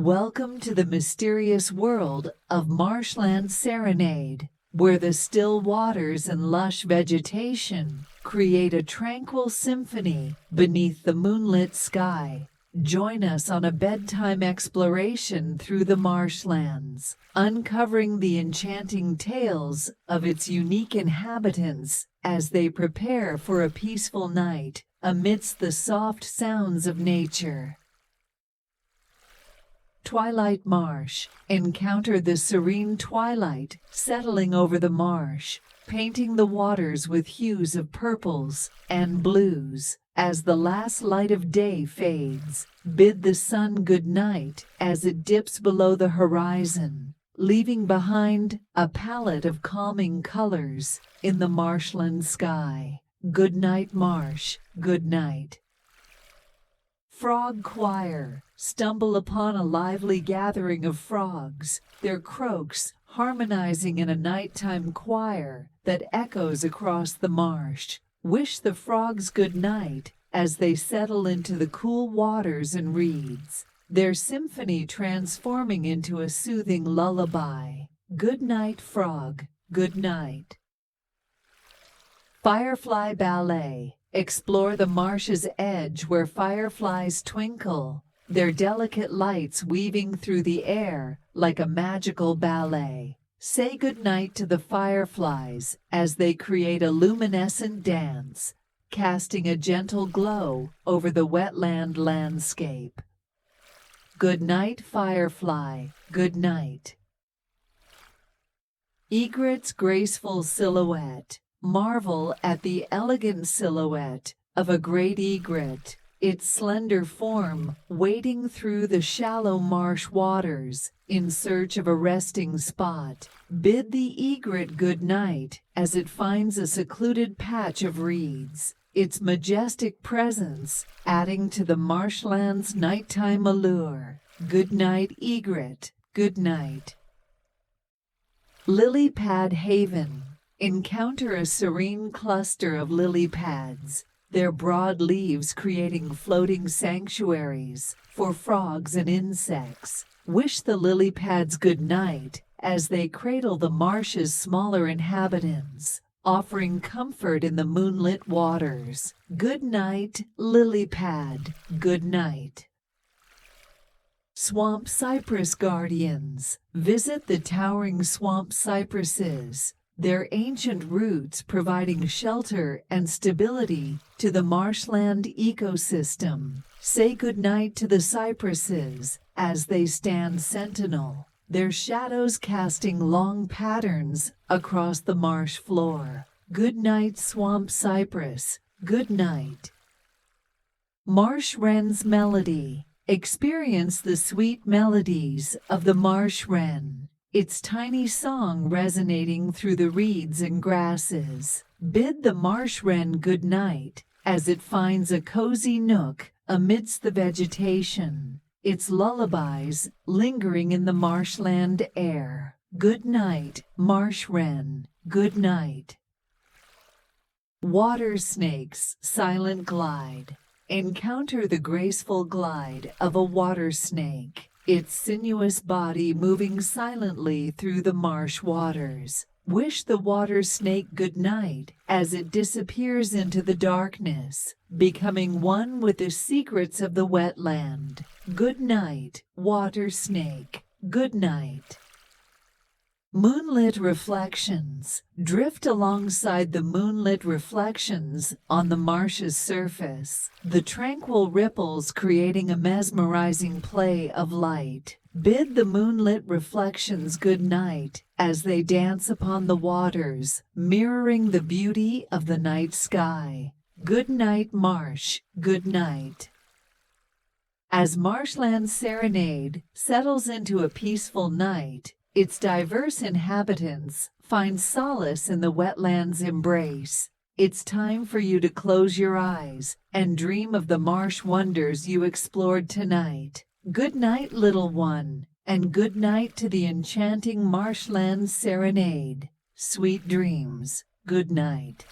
Welcome to the mysterious world of Marshland Serenade, where the still waters and lush vegetation create a tranquil symphony beneath the moonlit sky. Join us on a bedtime exploration through the marshlands, uncovering the enchanting tales of its unique inhabitants as they prepare for a peaceful night amidst the soft sounds of nature. Twilight Marsh. Encounter the serene twilight settling over the marsh, painting the waters with hues of purples and blues. As the last light of day fades, bid the sun good night as it dips below the horizon, leaving behind a palette of calming colors in the marshland sky. Good night, marsh. Good night. Frog Choir. Stumble upon a lively gathering of frogs, their croaks harmonizing in a nighttime choir that echoes across the marsh. Wish the frogs good night as they settle into the cool waters and reeds, their symphony transforming into a soothing lullaby. Good night, frog. Good night. Firefly Ballet. Explore the marsh's edge where fireflies twinkle, their delicate lights weaving through the air like a magical ballet. Say goodnight to the fireflies as they create a luminescent dance, casting a gentle glow over the wetland landscape. Good night, firefly. Good night. Egret's graceful silhouette. Marvel at the elegant silhouette of a great egret, its slender form wading through the shallow marsh waters in search of a resting spot. Bid the egret good night as it finds a secluded patch of reeds, its majestic presence adding to the marshland's nighttime allure. Good night, egret. Good night. Lily Pad Haven. Encounter a serene cluster of lily pads, their broad leaves creating floating sanctuaries for frogs and insects. Wish the lily pads good night as they cradle the marsh's smaller inhabitants, offering comfort in the moonlit waters. Good night, lily pad. Good night. Swamp Cypress Guardians. Visit the towering swamp cypresses, their ancient roots providing shelter and stability to the marshland ecosystem. Say goodnight to the cypresses as they stand sentinel, their shadows casting long patterns across the marsh floor. Good night, swamp cypress. Good night. Marsh wren's melody. Experience the sweet melodies of the marsh wren, its tiny song resonating through the reeds and grasses. Bid the marsh wren good night as it finds a cozy nook amidst the vegetation, its lullabies lingering in the marshland air. Good night, marsh wren. Good night. Water snake's silent glide. Encounter the graceful glide of a water snake, its sinuous body moving silently through the marsh waters. Wish the water snake good night as it disappears into the darkness, becoming one with the secrets of the wetland. Good night, water snake. Good night. Moonlit reflections. Drift alongside the moonlit reflections on the marsh's surface, the tranquil ripples creating a mesmerizing play of light. Bid the moonlit reflections good night as they dance upon the waters, mirroring the beauty of the night sky. Good night, marsh. Good night. As Marshland Serenade settles into a peaceful night, its diverse inhabitants find solace in the wetland's embrace. It's time for you to close your eyes and dream of the marsh wonders you explored tonight. Good night, little one, and good night to the enchanting Marshland Serenade. Sweet dreams. Good night.